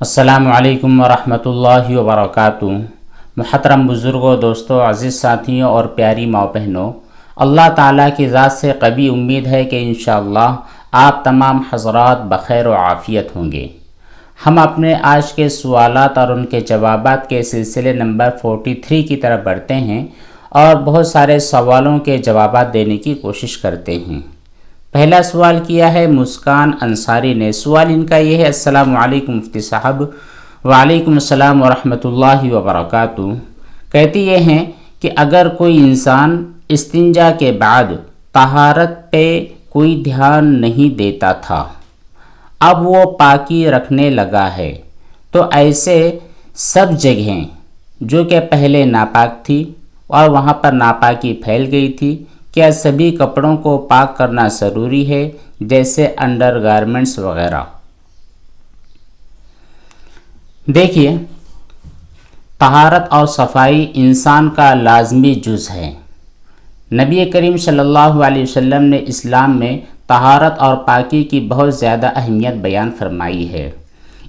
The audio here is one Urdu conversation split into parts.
السلام علیکم ورحمۃ اللہ وبرکاتہ۔ محترم بزرگوں، دوستوں، عزیز ساتھیوں اور پیاری ماں بہنوں، اللہ تعالیٰ کی ذات سے قوی امید ہے کہ انشاءاللہ آپ تمام حضرات بخیر و عافیت ہوں گے۔ ہم اپنے آج کے سوالات اور ان کے جوابات کے سلسلے نمبر 43 کی طرف بڑھتے ہیں اور بہت سارے سوالوں کے جوابات دینے کی کوشش کرتے ہیں۔ پہلا سوال کیا ہے مسکان انصاری نے۔ سوال ان کا یہ ہے: السلام علیکم مفتی صاحب۔ وعلیکم السلام ورحمۃ اللہ وبرکاتہ۔ کہتی یہ ہیں کہ اگر کوئی انسان استنجا کے بعد طہارت پہ کوئی دھیان نہیں دیتا تھا، اب وہ پاکی رکھنے لگا ہے، تو ایسے سب جگہیں جو کہ پہلے ناپاک تھی اور وہاں پر ناپاکی پھیل گئی تھی، کیا سبھی کپڑوں کو پاک کرنا ضروری ہے، جیسے انڈر گارمنٹس وغیرہ؟ دیکھیے، طہارت اور صفائی انسان کا لازمی جز ہے۔ نبی کریم صلی اللہ علیہ وسلم نے اسلام میں طہارت اور پاکی کی بہت زیادہ اہمیت بیان فرمائی ہے۔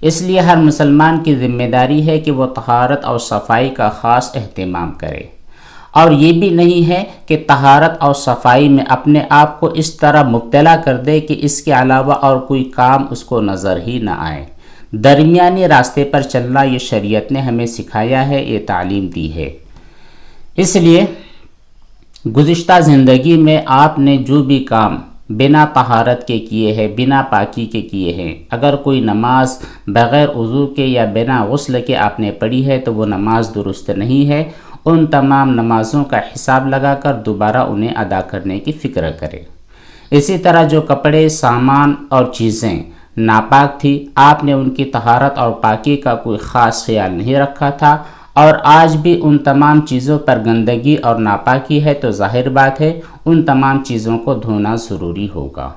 اس لیے ہر مسلمان کی ذمہ داری ہے کہ وہ طہارت اور صفائی کا خاص اہتمام کرے، اور یہ بھی نہیں ہے کہ طہارت اور صفائی میں اپنے آپ کو اس طرح مبتلا کر دے کہ اس کے علاوہ اور کوئی کام اس کو نظر ہی نہ آئے۔ درمیانی راستے پر چلنا یہ شریعت نے ہمیں سکھایا ہے، یہ تعلیم دی ہے۔ اس لیے گزشتہ زندگی میں آپ نے جو بھی کام بنا طہارت کے کیے ہیں، بنا پاکی کے کیے ہیں، اگر کوئی نماز بغیر وضو کے یا بنا غسل کے آپ نے پڑھی ہے تو وہ نماز درست نہیں ہے۔ ان تمام نمازوں کا حساب لگا کر دوبارہ انہیں ادا کرنے کی فکر کرے۔ اسی طرح جو کپڑے، سامان اور چیزیں ناپاک تھی، آپ نے ان کی طہارت اور پاکی کا کوئی خاص خیال نہیں رکھا تھا، اور آج بھی ان تمام چیزوں پر گندگی اور ناپاکی ہے، تو ظاہر بات ہے ان تمام چیزوں کو دھونا ضروری ہوگا۔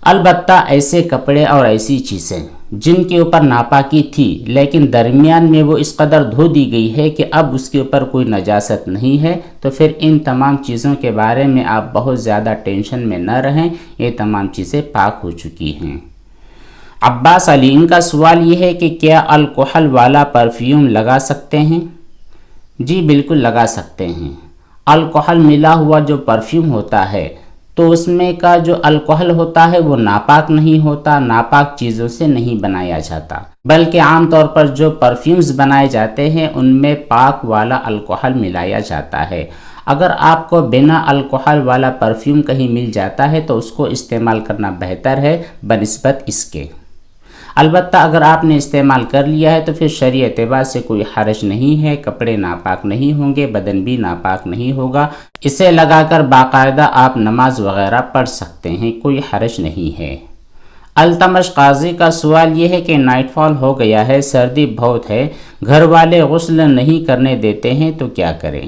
البتہ ایسے کپڑے اور ایسی چیزیں جن کے اوپر ناپاکی تھی لیکن درمیان میں وہ اس قدر دھو دی گئی ہے کہ اب اس کے اوپر کوئی نجاست نہیں ہے، تو پھر ان تمام چیزوں کے بارے میں آپ بہت زیادہ ٹینشن میں نہ رہیں، یہ تمام چیزیں پاک ہو چکی ہیں۔ عباس علی، ان کا سوال یہ ہے کہ کیا الکحل والا پرفیوم لگا سکتے ہیں؟ جی بالکل لگا سکتے ہیں۔ الکحل ملا ہوا جو پرفیوم ہوتا ہے تو اس میں کا جو الکحل ہوتا ہے وہ ناپاک نہیں ہوتا، ناپاک چیزوں سے نہیں بنایا جاتا، بلکہ عام طور پر جو پرفیومز بنائے جاتے ہیں ان میں پاک والا الکحل ملایا جاتا ہے۔ اگر آپ کو بنا الکحل والا پرفیوم کہیں مل جاتا ہے تو اس کو استعمال کرنا بہتر ہے بنسبت اس کے۔ البتہ اگر آپ نے استعمال کر لیا ہے تو پھر شرعی اعتبار سے کوئی حرج نہیں ہے، کپڑے ناپاک نہیں ہوں گے، بدن بھی ناپاک نہیں ہوگا، اسے لگا کر باقاعدہ آپ نماز وغیرہ پڑھ سکتے ہیں، کوئی حرج نہیں ہے۔ التمش قاضی کا سوال یہ ہے کہ نائٹ فال ہو گیا ہے، سردی بہت ہے، گھر والے غسل نہیں کرنے دیتے ہیں تو کیا کریں؟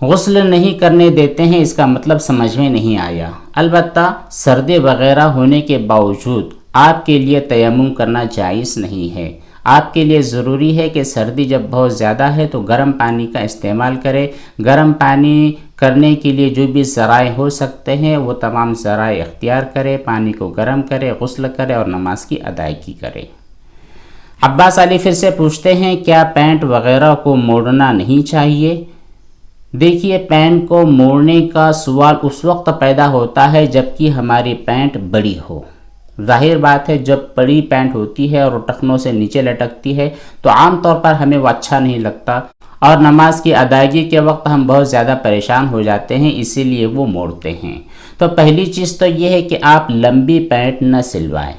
غسل نہیں کرنے دیتے ہیں اس کا مطلب سمجھ میں نہیں آیا۔ البتہ سردی وغیرہ ہونے کے باوجود آپ کے لیے تیمم کرنا جائز نہیں ہے۔ آپ کے لیے ضروری ہے کہ سردی جب بہت زیادہ ہے تو گرم پانی کا استعمال کرے۔ گرم پانی کرنے کے لیے جو بھی ذرائع ہو سکتے ہیں وہ تمام ذرائع اختیار کرے، پانی کو گرم کرے، غسل کرے اور نماز کی ادائیگی کرے۔ عباس علی پھر سے پوچھتے ہیں کیا پینٹ وغیرہ کو موڑنا نہیں چاہیے؟ دیکھیے، پینٹ کو موڑنے کا سوال اس وقت پیدا ہوتا ہے جبکہ ہماری پینٹ بڑی ہو۔ ظاہر بات ہے جب بڑی پینٹ ہوتی ہے اور ٹخنوں سے نیچے لٹکتی ہے تو عام طور پر ہمیں وہ اچھا نہیں لگتا، اور نماز کی ادائیگی کے وقت ہم بہت زیادہ پریشان ہو جاتے ہیں، اسی لیے وہ موڑتے ہیں۔ تو پہلی چیز تو یہ ہے کہ آپ لمبی پینٹ نہ سلوائیں،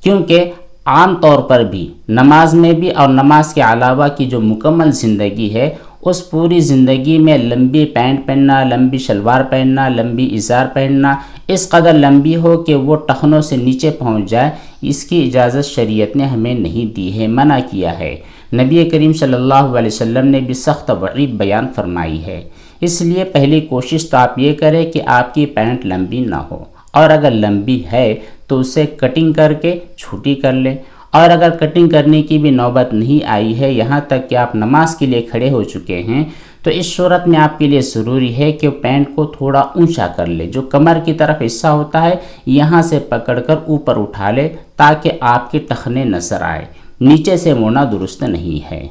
کیونکہ عام طور پر بھی نماز میں بھی اور نماز کے علاوہ کی جو مکمل زندگی ہے اس پوری زندگی میں لمبی پینٹ پہننا، لمبی شلوار پہننا، لمبی ازار پہننا، اس قدر لمبی ہو کہ وہ ٹخنوں سے نیچے پہنچ جائے، اس کی اجازت شریعت نے ہمیں نہیں دی ہے، منع کیا ہے۔ نبی کریم صلی اللہ علیہ وسلم نے بھی سخت وعید بیان فرمائی ہے۔ اس لیے پہلی کوشش تو آپ یہ کریں کہ آپ کی پینٹ لمبی نہ ہو، اور اگر لمبی ہے تو اسے کٹنگ کر کے چھوٹی کر لیں، اور اگر کٹنگ کرنے کی بھی نوبت نہیں آئی ہے، یہاں تک کہ آپ نماز کے لیے کھڑے ہو چکے ہیں، تو اس صورت میں آپ کے لیے ضروری ہے کہ پینٹ کو تھوڑا اونچا کر لے، جو کمر کی طرف حصہ ہوتا ہے یہاں سے پکڑ کر اوپر اٹھا لے تاکہ آپ کے ٹخنے نظر آئے، نیچے سے موڑنا درست نہیں ہے۔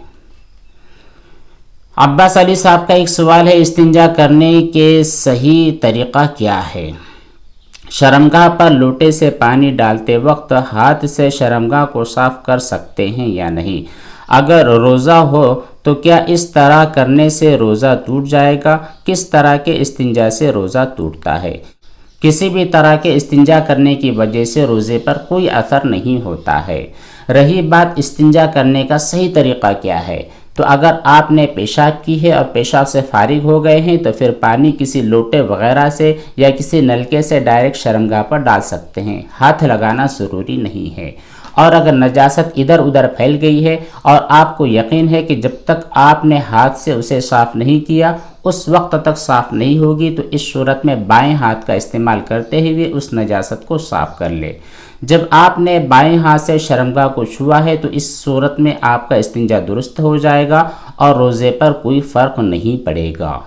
عباس علی صاحب کا ایک سوال ہے، استنجا کرنے کے صحیح طریقہ کیا ہے؟ شرمگاہ پر لوٹے سے پانی ڈالتے وقت ہاتھ سے شرمگاہ کو صاف کر سکتے ہیں یا نہیں؟ اگر روزہ ہو تو کیا اس طرح کرنے سے روزہ ٹوٹ جائے گا؟ کس طرح کے استنجا سے روزہ ٹوٹتا ہے؟ کسی بھی طرح کے استنجا کرنے کی وجہ سے روزے پر کوئی اثر نہیں ہوتا ہے۔ رہی بات استنجا کرنے کا صحیح طریقہ کیا ہے، تو اگر آپ نے پیشاب کی ہے اور پیشاب سے فارغ ہو گئے ہیں تو پھر پانی کسی لوٹے وغیرہ سے یا کسی نلکے سے ڈائریکٹ شرمگاہ پر ڈال سکتے ہیں، ہاتھ لگانا ضروری نہیں ہے۔ اور اگر نجاست ادھر ادھر پھیل گئی ہے اور آپ کو یقین ہے کہ جب تک آپ نے ہاتھ سے اسے صاف نہیں کیا اس وقت تک صاف نہیں ہوگی، تو اس صورت میں بائیں ہاتھ کا استعمال کرتے ہوئے اس نجاست کو صاف کر لے۔ جب آپ نے بائیں ہاتھ سے شرمگاہ کو چھوا ہے تو اس صورت میں آپ کا استنجا درست ہو جائے گا اور روزے پر کوئی فرق نہیں پڑے گا۔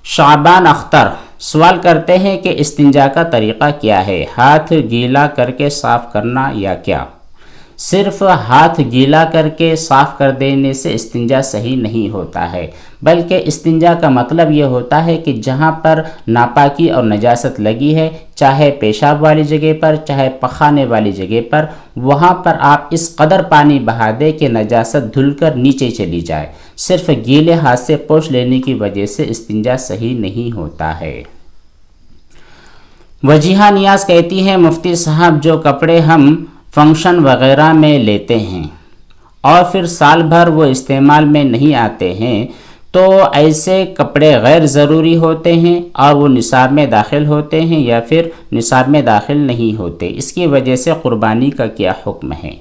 شعبان اختر سوال کرتے ہیں کہ استنجا کا طریقہ کیا ہے، ہاتھ گیلا کر کے صاف کرنا یا کیا؟ صرف ہاتھ گیلا کر کے صاف کر دینے سے استنجا صحیح نہیں ہوتا ہے، بلکہ استنجا کا مطلب یہ ہوتا ہے کہ جہاں پر ناپاکی اور نجاست لگی ہے، چاہے پیشاب والی جگہ پر چاہے پخانے والی جگہ پر، وہاں پر آپ اس قدر پانی بہا دیں کہ نجاست دھل کر نیچے چلی جائے۔ صرف گیلے ہاتھ سے پوچھ لینے کی وجہ سے استنجا صحیح نہیں ہوتا ہے۔ وجیہہ نیاز کہتی ہیں، مفتی صاحب جو کپڑے ہم فنکشن وغیرہ میں لیتے ہیں اور پھر سال بھر وہ استعمال میں نہیں آتے ہیں، تو ایسے کپڑے غیر ضروری ہوتے ہیں اور وہ نصاب میں داخل ہوتے ہیں یا پھر نصاب میں داخل نہیں ہوتے؟ اس کی وجہ سے قربانی کا کیا حکم ہے؟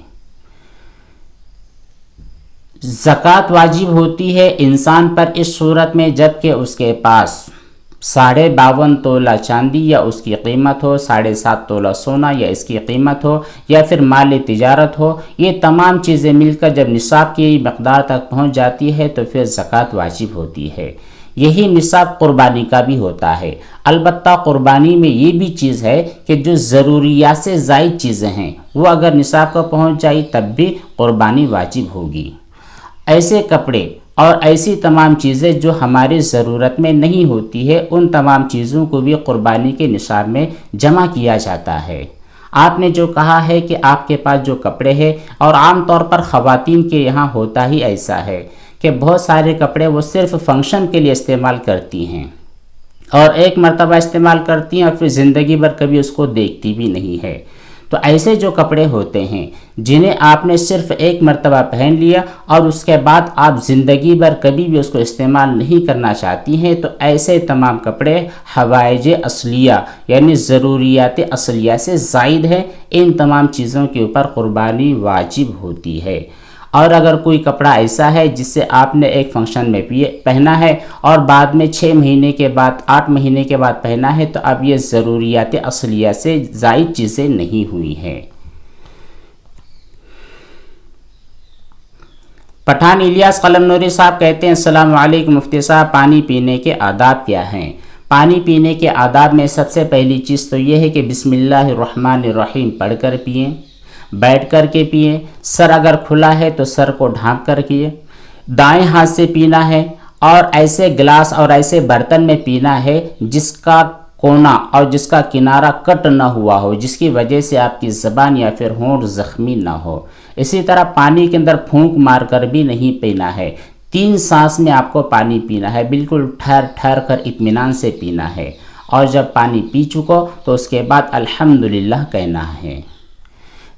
زکوٰۃ واجب ہوتی ہے انسان پر اس صورت میں جب کہ اس کے پاس 52.5 تولہ چاندی یا اس کی قیمت ہو، 7.5 تولہ سونا یا اس کی قیمت ہو، یا پھر مال تجارت ہو۔ یہ تمام چیزیں مل کر جب نصاب کی مقدار تک پہنچ جاتی ہے تو پھر زکوٰۃ واجب ہوتی ہے۔ یہی نصاب قربانی کا بھی ہوتا ہے۔ البتہ قربانی میں یہ بھی چیز ہے کہ جو ضروریات سے زائد چیزیں ہیں وہ اگر نصاب کو پہنچ جائی تب بھی قربانی واجب ہوگی۔ ایسے کپڑے اور ایسی تمام چیزیں جو ہماری ضرورت میں نہیں ہوتی ہے، ان تمام چیزوں کو بھی قربانی کے نصاب میں جمع کیا جاتا ہے۔ آپ نے جو کہا ہے کہ آپ کے پاس جو کپڑے ہیں، اور عام طور پر خواتین کے یہاں ہوتا ہی ایسا ہے کہ بہت سارے کپڑے وہ صرف فنکشن کے لیے استعمال کرتی ہیں اور ایک مرتبہ استعمال کرتی ہیں اور پھر زندگی بھر کبھی اس کو دیکھتی بھی نہیں ہے۔ تو ایسے جو کپڑے ہوتے ہیں جنہیں آپ نے صرف ایک مرتبہ پہن لیا اور اس کے بعد آپ زندگی بھر کبھی بھی اس کو استعمال نہیں کرنا چاہتی ہیں، تو ایسے تمام کپڑے حوائج اصلیہ یعنی ضروریات اصلیہ سے زائد ہیں، ان تمام چیزوں کے اوپر قربانی واجب ہوتی ہے۔ اور اگر کوئی کپڑا ایسا ہے جس سے آپ نے ایک فنکشن میں پہنا ہے اور بعد میں 6 مہینے کے بعد 8 مہینے کے بعد پہنا ہے، تو اب یہ ضروریات اصلیہ سے زائد چیزیں نہیں ہوئی ہیں۔ پٹھان الیاس قلم نوری صاحب کہتے ہیں، السلام علیکم مفتی صاحب، پانی پینے کے آداب کیا ہیں؟ پانی پینے کے آداب میں سب سے پہلی چیز تو یہ ہے کہ بسم اللہ الرحمن الرحیم پڑھ کر پئیں، بیٹھ کر کے پئیں، سر اگر کھلا ہے تو سر کو ڈھانپ کر پیئیں، دائیں ہاتھ سے پینا ہے اور ایسے گلاس اور ایسے برتن میں پینا ہے جس کا کونا اور جس کا کنارہ کٹ نہ ہوا ہو، جس کی وجہ سے آپ کی زبان یا پھر ہونٹ زخمی نہ ہو۔ اسی طرح پانی کے اندر پھونک مار کر بھی نہیں پینا ہے، 3 سانس میں آپ کو پانی پینا ہے، بالکل ٹھہر ٹھہر کر اطمینان سے پینا ہے، اور جب پانی پی چکو تو اس کے بعد الحمدللہ کہنا ہے۔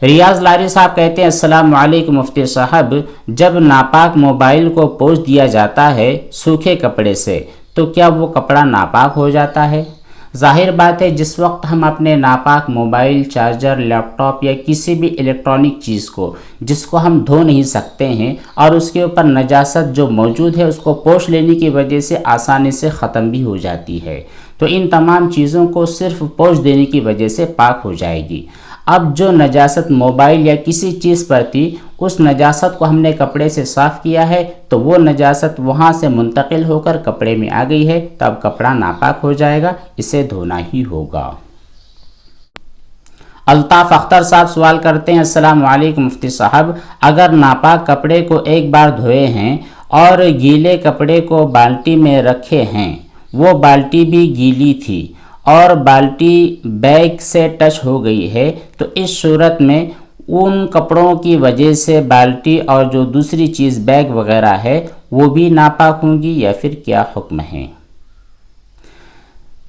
ریاض لاری صاحب کہتے ہیں، السلام علیکم مفتی صاحب، جب ناپاک موبائل کو پوچھ دیا جاتا ہے سوکھے کپڑے سے تو کیا وہ کپڑا ناپاک ہو جاتا ہے؟ ظاہر بات ہے جس وقت ہم اپنے ناپاک موبائل، چارجر، لیپ ٹاپ یا کسی بھی الیکٹرانک چیز کو جس کو ہم دھو نہیں سکتے ہیں اور اس کے اوپر نجاست جو موجود ہے اس کو پوچھ لینے کی وجہ سے آسانی سے ختم بھی ہو جاتی ہے، تو ان تمام چیزوں کو صرف پوچھ دینے کی وجہ سے پاک ہو جائے گی۔ اب جو نجاست موبائل یا کسی چیز پر تھی اس نجاست کو ہم نے کپڑے سے صاف کیا ہے تو وہ نجاست وہاں سے منتقل ہو کر کپڑے میں آ گئی ہے، تب کپڑا ناپاک ہو جائے گا، اسے دھونا ہی ہوگا۔ الطاف اختر صاحب سوال کرتے ہیں، السلام علیکم مفتی صاحب، اگر ناپاک کپڑے کو ایک بار دھوئے ہیں اور گیلے کپڑے کو بالٹی میں رکھے ہیں، وہ بالٹی بھی گیلی تھی اور بالٹی بیگ سے ٹچ ہو گئی ہے، تو اس صورت میں ان کپڑوں کی وجہ سے بالٹی اور جو دوسری چیز بیگ وغیرہ ہے وہ بھی ناپاک ہوں گی یا پھر کیا حکم ہے؟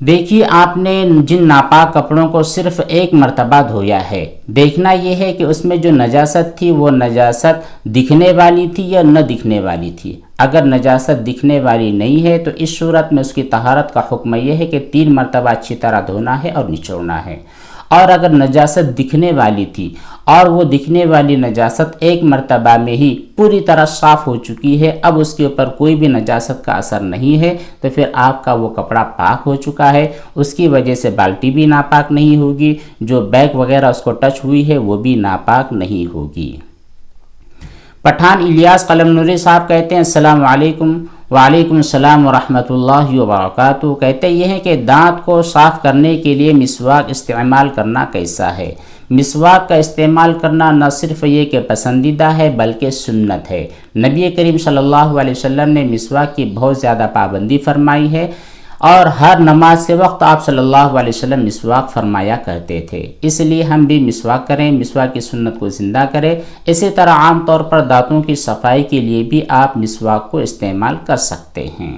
دیکھیے، آپ نے جن ناپاک کپڑوں کو صرف ایک مرتبہ دھویا ہے، دیکھنا یہ ہے کہ اس میں جو نجاست تھی وہ نجاست دکھنے والی تھی یا نہ دکھنے والی تھی۔ اگر نجاست دکھنے والی نہیں ہے تو اس صورت میں اس کی طہارت کا حکم یہ ہے کہ 3 مرتبہ اچھی طرح دھونا ہے اور نچوڑنا ہے۔ اور اگر نجاست دکھنے والی تھی اور وہ دکھنے والی نجاست ایک مرتبہ میں ہی پوری طرح صاف ہو چکی ہے، اب اس کے اوپر کوئی بھی نجاست کا اثر نہیں ہے، تو پھر آپ کا وہ کپڑا پاک ہو چکا ہے، اس کی وجہ سے بالٹی بھی ناپاک نہیں ہوگی، جو بیگ وغیرہ اس کو ٹچ ہوئی ہے وہ بھی ناپاک نہیں ہوگی۔ پٹھان الیاس قلم نوری صاحب کہتے ہیں، السلام علیکم۔ وعلیکم السلام ورحمۃ اللہ وبرکاتہ۔ کہتے یہ ہیں کہ دانت کو صاف کرنے کے لیے مسواک استعمال کرنا کیسا ہے؟ مسواک کا استعمال کرنا نہ صرف یہ کہ پسندیدہ ہے بلکہ سنت ہے۔ نبی کریم صلی اللہ علیہ وسلم نے مسواک کی بہت زیادہ پابندی فرمائی ہے، اور ہر نماز کے وقت آپ صلی اللہ علیہ وسلم مسواک فرمایا کرتے تھے، اس لیے ہم بھی مسواک کریں، مسواک کی سنت کو زندہ کریں۔ اسی طرح عام طور پر دانتوں کی صفائی کے لیے بھی آپ مسواک کو استعمال کر سکتے ہیں۔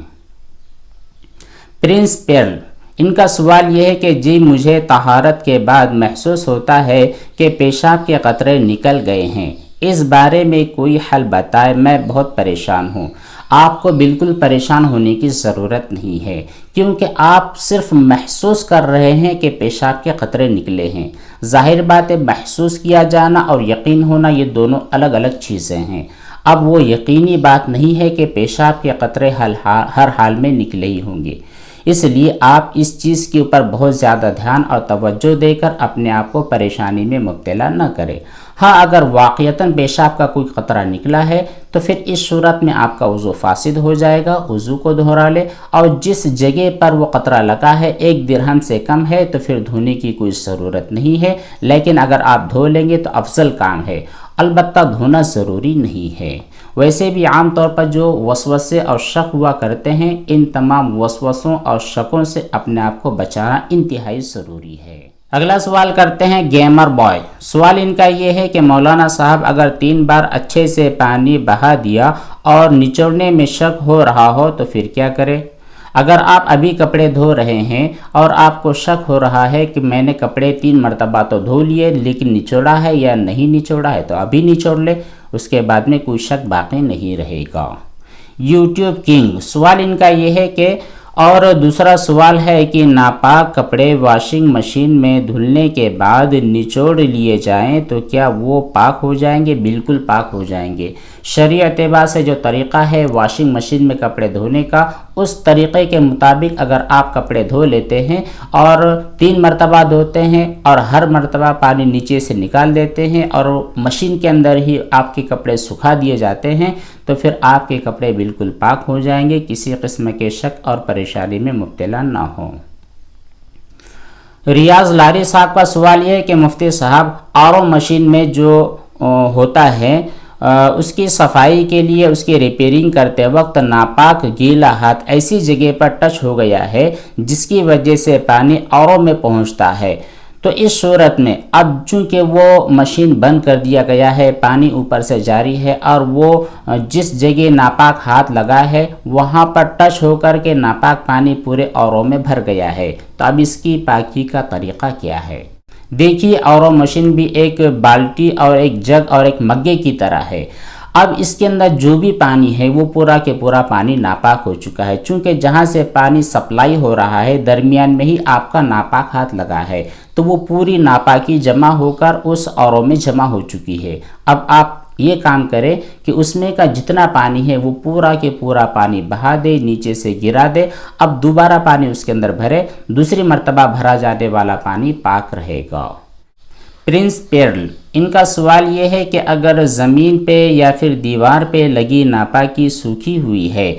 پرنس پیرل، ان کا سوال یہ ہے کہ جی مجھے طہارت کے بعد محسوس ہوتا ہے کہ پیشاب کے قطرے نکل گئے ہیں، اس بارے میں کوئی حل بتائے، میں بہت پریشان ہوں۔ آپ کو بالکل پریشان ہونے کی ضرورت نہیں ہے، کیونکہ آپ صرف محسوس کر رہے ہیں کہ پیشاب کے قطرے نکلے ہیں۔ ظاہر بات ہے، محسوس کیا جانا اور یقین ہونا یہ دونوں الگ الگ چیزیں ہیں۔ اب وہ یقینی بات نہیں ہے کہ پیشاب کے قطرے ہر حال میں نکلے ہی ہوں گے، اس لیے آپ اس چیز کے اوپر بہت زیادہ دھیان اور توجہ دے کر اپنے آپ کو پریشانی میں مبتلا نہ کریں۔ ہاں، اگر واقعتاً پیشاب کا کوئی قطرہ نکلا ہے تو پھر اس صورت میں آپ کا وضو فاسد ہو جائے گا، وضو کو دہرا لے، اور جس جگہ پر وہ قطرہ لگا ہے 1 درہم سے کم ہے تو پھر دھونے کی کوئی ضرورت نہیں ہے، لیکن اگر آپ دھو لیں گے تو افضل کام ہے، البتہ دھونا ضروری نہیں ہے۔ ویسے بھی عام طور پر جو وسوسے اور شک ہوا کرتے ہیں، ان تمام وسوسوں اور شکوں سے اپنے آپ کو بچانا انتہائی ضروری ہے۔ اگلا سوال کرتے ہیں گیمر بوائے۔ سوال ان کا یہ ہے کہ مولانا صاحب، اگر 3 بار اچھے سے پانی بہا دیا اور نچوڑنے میں شک ہو رہا ہو تو پھر کیا کرے؟ اگر آپ ابھی کپڑے دھو رہے ہیں اور آپ کو شک ہو رہا ہے کہ میں نے کپڑے 3 مرتبہ تو دھو لیے لیکن نچوڑا ہے یا نہیں نچوڑا ہے، تو ابھی نچوڑ لے، اس کے بعد میں کوئی شک باقی نہیں رہے گا۔ یوٹیوب کنگ، سوال ان کا یہ ہے کہ، اور دوسرا سوال ہے کہ ناپاک کپڑے واشنگ مشین میں دھلنے کے بعد نچوڑ لیے جائیں تو کیا وہ پاک ہو جائیں گے؟ بالکل پاک ہو جائیں گے۔ شرعی اعتبار سے جو طریقہ ہے واشنگ مشین میں کپڑے دھونے کا، اس طریقے کے مطابق اگر آپ کپڑے دھو لیتے ہیں اور 3 مرتبہ دھوتے ہیں اور ہر مرتبہ پانی نیچے سے نکال دیتے ہیں اور مشین کے اندر ہی آپ کے کپڑے سکھا دیے جاتے ہیں، تو پھر آپ کے کپڑے بالکل پاک ہو جائیں گے، کسی قسم کے شک اور پریشانی میں مبتلا نہ ہوں۔ ریاض لاری صاحب کا سوال یہ ہے کہ مفتی صاحب، آر او مشین میں جو ہوتا ہے اس کی صفائی کے لیے اس کی ریپیئرنگ کرتے وقت ناپاک گیلا ہاتھ ایسی جگہ پر ٹچ ہو گیا ہے جس کی وجہ سے پانی آر او میں پہنچتا ہے، تو اس صورت میں اب چونکہ وہ مشین بند کر دیا گیا ہے، پانی اوپر سے جاری ہے اور وہ جس جگہ ناپاک ہاتھ لگا ہے وہاں پر ٹچ ہو کر کے ناپاک پانی پورے آر او میں بھر گیا ہے، تو اب اس کی پاکی کا طریقہ کیا ہے؟ دیکھیے، آر او مشین بھی ایک بالٹی اور ایک جگ اور ایک مگے کی طرح ہے۔ اب اس کے اندر جو بھی پانی ہے وہ پورا کے پورا پانی ناپاک ہو چکا ہے، چونکہ جہاں سے پانی سپلائی ہو رہا ہے درمیان میں ہی آپ کا ناپاک ہاتھ لگا ہے، تو وہ پوری ناپاکی جمع ہو کر اس آر او میں جمع ہو چکی ہے۔ اب آپ یہ کام کرے کہ اس میں کا جتنا پانی ہے وہ پورا کے پورا پانی بہا دے، نیچے سے گرا دے، اب دوبارہ پانی اس کے اندر بھرے، دوسری مرتبہ بھرا جانے والا پانی پاک رہے گا۔ پرنس پیرل، ان کا سوال یہ ہے کہ اگر زمین پہ یا پھر دیوار پہ لگی ناپاکی سوکھی ہوئی ہے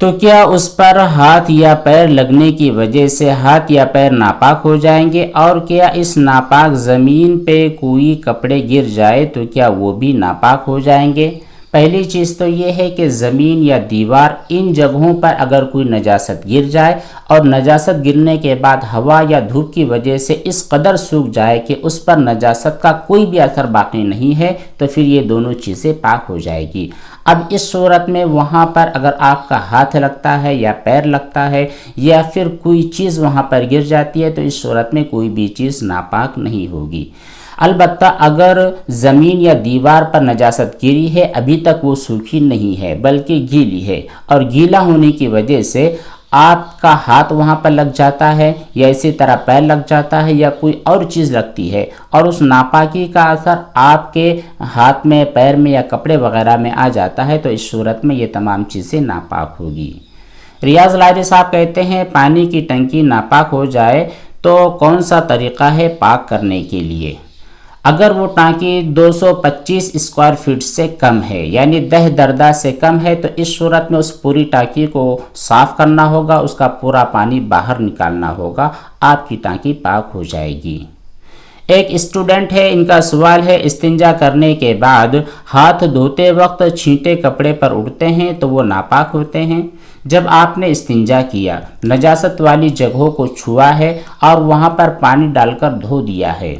تو کیا اس پر ہاتھ یا پیر لگنے کی وجہ سے ہاتھ یا پیر ناپاک ہو جائیں گے؟ اور کیا اس ناپاک زمین پہ کوئی کپڑے گر جائے تو کیا وہ بھی ناپاک ہو جائیں گے؟ پہلی چیز تو یہ ہے کہ زمین یا دیوار ان جگہوں پر اگر کوئی نجاست گر جائے اور نجاست گرنے کے بعد ہوا یا دھوپ کی وجہ سے اس قدر سوکھ جائے کہ اس پر نجاست کا کوئی بھی اثر باقی نہیں ہے تو پھر یہ دونوں چیزیں پاک ہو جائے گی۔ اب اس صورت میں وہاں پر اگر آپ کا ہاتھ لگتا ہے یا پیر لگتا ہے یا پھر کوئی چیز وہاں پر گر جاتی ہے تو اس صورت میں کوئی بھی چیز ناپاک نہیں ہوگی۔ البتہ اگر زمین یا دیوار پر نجاست گری ہے، ابھی تک وہ سوکھی نہیں ہے بلکہ گیلی ہے، اور گیلا ہونے کی وجہ سے آپ کا ہاتھ وہاں پر لگ جاتا ہے یا اسی طرح پیر لگ جاتا ہے یا کوئی اور چیز لگتی ہے اور اس ناپاکی کا اثر آپ کے ہاتھ میں، پیر میں یا کپڑے وغیرہ میں آ جاتا ہے تو اس صورت میں یہ تمام چیزیں ناپاک ہوگی۔ ریاض لائری صاحب کہتے ہیں پانی کی ٹنکی ناپاک ہو جائے تو کون سا طریقہ ہے پاک کرنے کے لیے؟ اگر وہ ٹانکی 225 اسکوائر فٹ سے کم ہے یعنی 10 دردہ سے کم ہے تو اس صورت میں اس پوری ٹانکی کو صاف کرنا ہوگا، اس کا پورا پانی باہر نکالنا ہوگا، آپ کی ٹانکی پاک ہو جائے گی۔ ایک اسٹوڈنٹ ہے، ان کا سوال ہے استنجا کرنے کے بعد ہاتھ دھوتے وقت چھینٹے کپڑے پر اڑتے ہیں تو وہ ناپاک ہوتے ہیں؟ جب آپ نے استنجا کیا، نجاست والی جگہوں کو چھوا ہے اور وہاں پر پانی ڈال کر دھو دیا ہے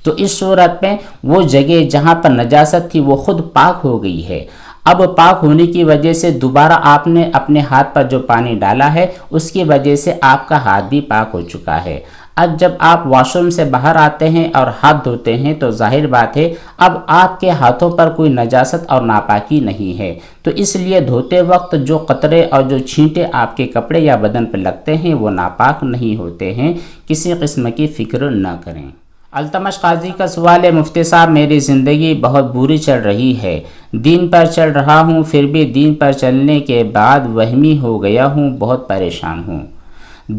تو اس صورت میں وہ جگہ جہاں پر نجاست تھی وہ خود پاک ہو گئی ہے۔ اب پاک ہونے کی وجہ سے دوبارہ آپ نے اپنے ہاتھ پر جو پانی ڈالا ہے اس کی وجہ سے آپ کا ہاتھ بھی پاک ہو چکا ہے۔ اب جب آپ واش روم سے باہر آتے ہیں اور ہاتھ دھوتے ہیں تو ظاہر بات ہے اب آپ کے ہاتھوں پر کوئی نجاست اور ناپاکی نہیں ہے، تو اس لیے دھوتے وقت جو قطرے اور جو چھینٹے آپ کے کپڑے یا بدن پر لگتے ہیں وہ ناپاک نہیں ہوتے ہیں، کسی قسم کی فکر نہ کریں۔ التمش قاضی کا سوال ہے مفتی صاحب میری زندگی بہت بری چل رہی ہے، دین پر چل رہا ہوں پھر بھی دین پر چلنے کے بعد وہمی ہو گیا ہوں، بہت پریشان ہوں۔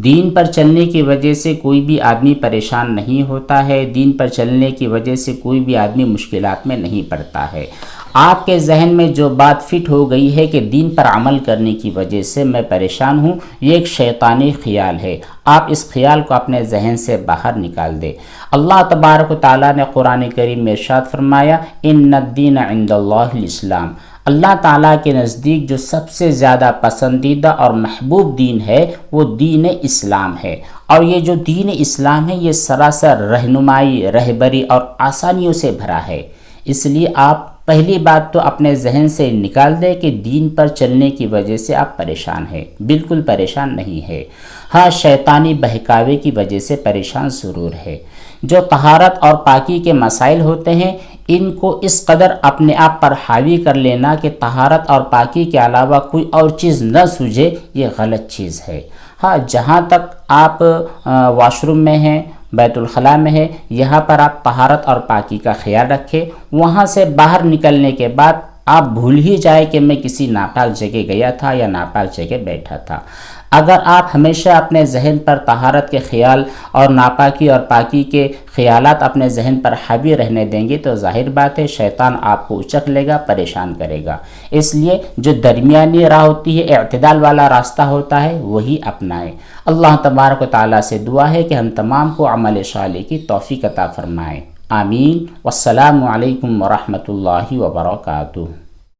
دین پر چلنے کی وجہ سے کوئی بھی آدمی پریشان نہیں ہوتا ہے، دین پر چلنے کی وجہ سے کوئی بھی آدمی مشکلات میں نہیں پڑتا ہے۔ آپ کے ذہن میں جو بات فٹ ہو گئی ہے کہ دین پر عمل کرنے کی وجہ سے میں پریشان ہوں، یہ ایک شیطانی خیال ہے، آپ اس خیال کو اپنے ذہن سے باہر نکال دیں۔ اللہ تبارک و تعالیٰ نے قرآن کریم میں ارشاد فرمایا ان الدین عند اللہ الاسلام، اللہ تعالیٰ کے نزدیک جو سب سے زیادہ پسندیدہ اور محبوب دین ہے وہ دین اسلام ہے، اور یہ جو دین اسلام ہے یہ سراسر رہنمائی، رہبری اور آسانیوں سے بھرا ہے۔ اس لیے آپ پہلی بات تو اپنے ذہن سے نکال دیں کہ دین پر چلنے کی وجہ سے آپ پریشان ہیں، بالکل پریشان نہیں ہے، ہاں شیطانی بہکاوے کی وجہ سے پریشان ضرور ہے۔ جو طہارت اور پاکی کے مسائل ہوتے ہیں ان کو اس قدر اپنے آپ پر حاوی کر لینا کہ طہارت اور پاکی کے علاوہ کوئی اور چیز نہ سوجھے، یہ غلط چیز ہے۔ ہاں جہاں تک آپ واش روم میں ہیں، بیت الخلاء میں ہے، یہاں پر آپ طہارت اور پاکی کا خیال رکھیں، وہاں سے باہر نکلنے کے بعد آپ بھول ہی جائے کہ میں کسی ناپاک جگہ گیا تھا یا ناپاک جگہ بیٹھا تھا۔ اگر آپ ہمیشہ اپنے ذہن پر طہارت کے خیال اور ناپاکی اور پاکی کے خیالات اپنے ذہن پر حاوی رہنے دیں گے تو ظاہر بات ہے شیطان آپ کو اچک لے گا، پریشان کرے گا۔ اس لیے جو درمیانی راہ ہوتی ہے، اعتدال والا راستہ ہوتا ہے، وہی اپنائیں۔ اللہ تبارک و تعالیٰ سے دعا ہے کہ ہم تمام کو عمل صالح کی توفیق عطا فرمائے، آمین۔ والسلام علیکم ورحمۃ اللہ وبرکاتہ۔